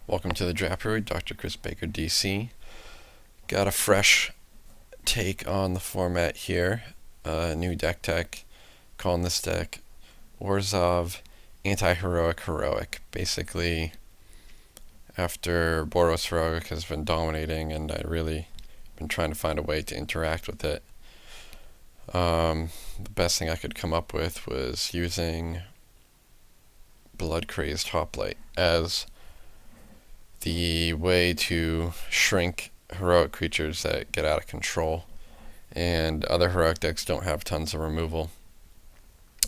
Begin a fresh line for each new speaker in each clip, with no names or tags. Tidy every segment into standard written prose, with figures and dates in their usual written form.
Welcome to the Drapery, Dr. Chris Baker, DC. Got a fresh take on the format here. New deck tech. Calling this deck Orzhov Anti-Heroic Heroic. Basically, after Boros Heroic has been dominating and I really been trying to find a way to interact with it, the best thing I could come up with was using Blood Crazed Hoplite as the way to shrink heroic creatures that get out of control, and other heroic decks don't have tons of removal,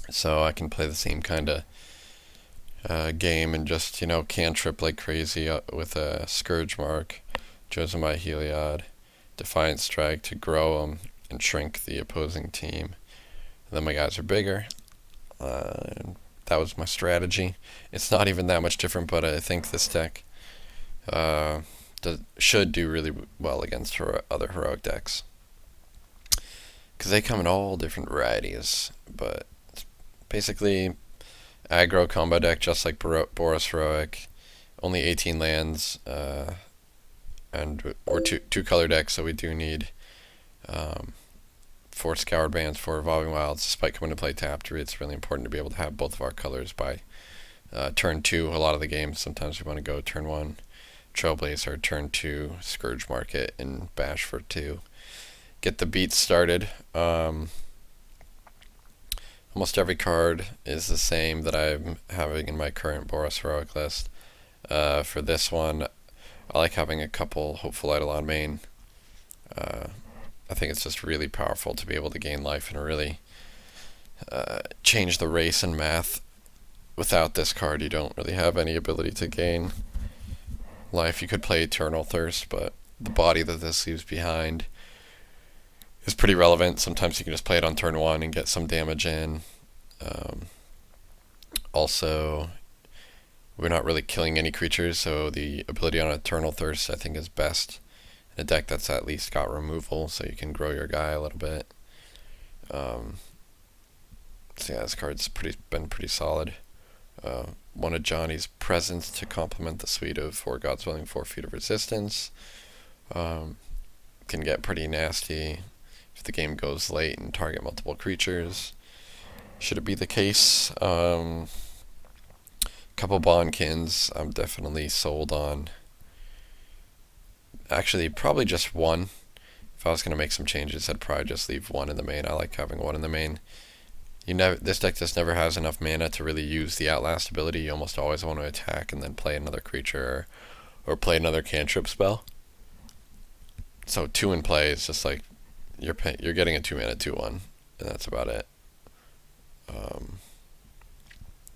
so I can play the same kind of game and just cantrip like crazy with a Scourge Mark, Josemai Heliod, Defiant Strike to grow them and shrink the opposing team. And then my guys are bigger. That was my strategy. It's not even that much different, but I think this deck should do really well against other heroic decks, because they come in all different varieties. But it's basically aggro combo deck, just like Boros Heroic. Only 18 lands, and we're two color decks, so we do need 4 Scoured Bands, 4 Evolving Wilds. Despite coming to play tapped, it's really important to be able to have both of our colors by turn 2. A lot of the games, sometimes we want to go turn 1 Trailblazer, turn 2 Scourge Market, and bash for 2. Get the beats started. Almost every card is the same that I'm having in my current Boros Heroic list. For this one, I like having a couple Hopeful Eidolon main. I think it's just really powerful to be able to gain life and really change the race and math. Without this card, you don't really have any ability to gain life. You could play Eternal Thirst, but the body that this leaves behind is pretty relevant. Sometimes you can just play it on turn 1 and get some damage in. Also, we're not really killing any creatures, so the ability on Eternal Thirst I think is best in a deck that's at least got removal, so you can grow your guy a little bit. So yeah, this card's been pretty solid. One of Johnny's Presents to complement the suite of 4 God's Willing, 4 Feet of Resistance. Can get pretty nasty if the game goes late and target multiple creatures. Should it be the case? Couple Bondkins I'm definitely sold on. Actually, probably just one. If I was going to make some changes, I'd probably just leave 1 in the main. I like having 1 in the main. This deck just never has enough mana to really use the Outlast ability. You almost always want to attack and then play another creature or play another cantrip spell. So 2 in play is just like you're getting a 2-mana 2/1, and that's about it.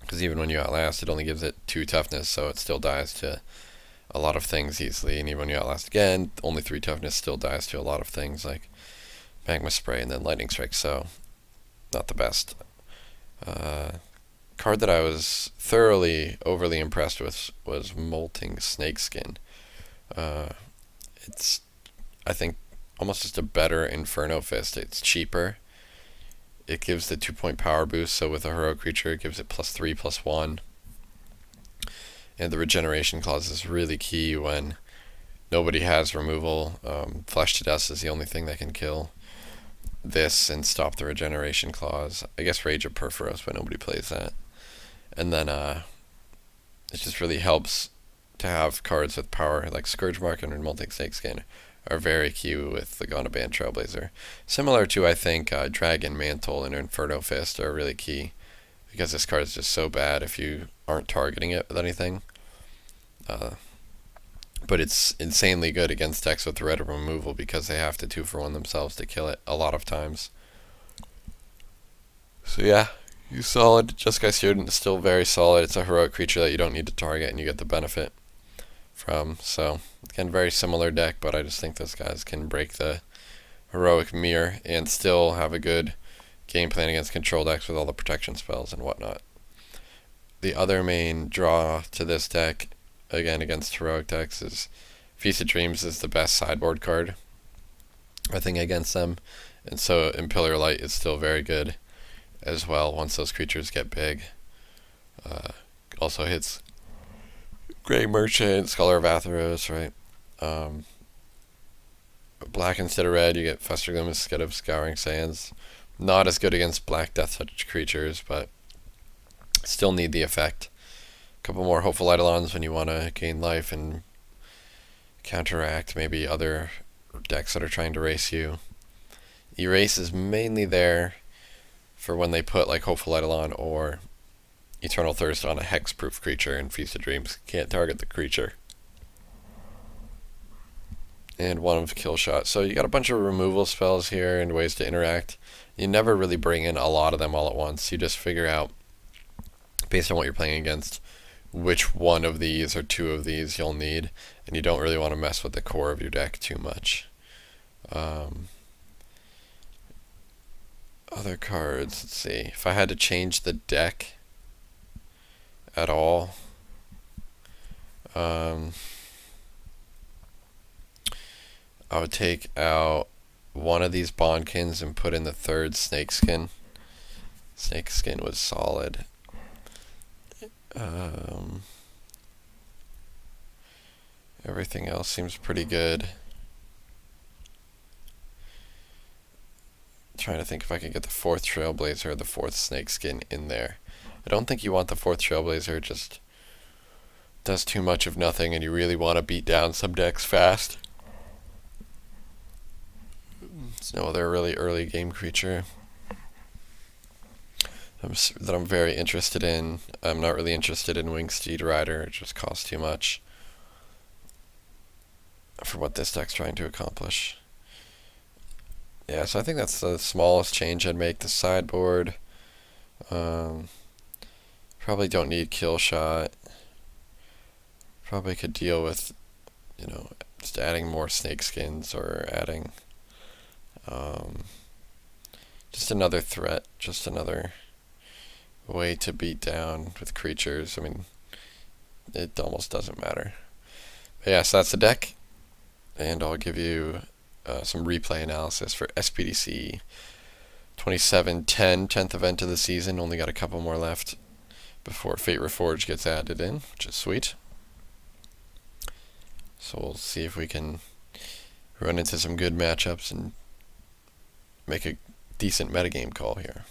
Because even when you Outlast, it only gives it 2 toughness, so it still dies to a lot of things easily. And even when you Outlast again, only 3 toughness still dies to a lot of things like Magma Spray and then Lightning Strike. So not the best. Card that I was thoroughly overly impressed with was Molting Snakeskin. It's, I think, almost just a better Inferno Fist. It's cheaper. It gives the 2-point power boost, so with a hero creature it gives it +3/+1. And the regeneration clause is really key when nobody has removal. Flesh to Dust is the only thing that can kill this and stop the regeneration clause. I guess Rage of Perforos, but nobody plays that. And then it just really helps to have cards with power, like Scourge Mark and Molting Snakeskin are very key with the Gonna Ban Trailblazer. Similar to, I think, Dragon Mantle and Inferno Fist are really key, because this card is just so bad if you aren't targeting it with anything. But it's insanely good against decks with red removal, because they have to 2-for-1 themselves to kill it a lot of times. So yeah, he's solid. Jeskai Student is still very solid. It's a heroic creature that you don't need to target and you get the benefit from. So again, very similar deck, but I just think those guys can break the heroic mirror and still have a good game plan against control decks with all the protection spells and whatnot. The other main draw to this deck, again against heroic decks, is Feast of Dreams is the best sideboard card, I think, against them. And so Impaler Light is still very good as well once those creatures get big. Also hits Grey Merchant, Scholar of Atheros, right? Um, Black instead of red, you get Fester Gloom instead of Scouring Sands. Not as good against black Death Touch creatures, but still need the effect. A couple more Hopeful Eidolons when you want to gain life and counteract maybe other decks that are trying to race you. Erase is mainly there for when they put like Hopeful Eidolon or Eternal Thirst on a hexproof creature in Feast of Dreams. Can't target the creature. And one of Kill Shot. So you got a bunch of removal spells here and ways to interact. You never really bring in a lot of them all at once. You just figure out, based on what you're playing against, which one of these or two of these you'll need, and you don't really want to mess with the core of your deck too much. Other cards, let's see. If I had to change the deck at all, I would take out one of these Bondkins and put in the third Snakeskin. Snakeskin was solid. Everything else seems pretty good. Trying to think if I could get the fourth Trailblazer or the fourth Snakeskin in there. I don't think you want the fourth Trailblazer, it just does too much of nothing and you really want to beat down some decks fast. There's no other really early game creature that I'm very interested in. I'm not really interested in Wingsteed Rider, it just costs too much for what this deck's trying to accomplish. Yeah, so I think that's the smallest change I'd make. The sideboard. Probably don't need Kill Shot. Probably could deal with, just adding more Snakeskins or adding just another threat, just another way to beat down with creatures. I mean, it almost doesn't matter. But yeah, so that's the deck, and I'll give you some replay analysis for SPDC 2710, 10th event of the season. Only got a couple more left before Fate Reforged gets added in, which is sweet. So we'll see if we can run into some good matchups and make a decent metagame call here.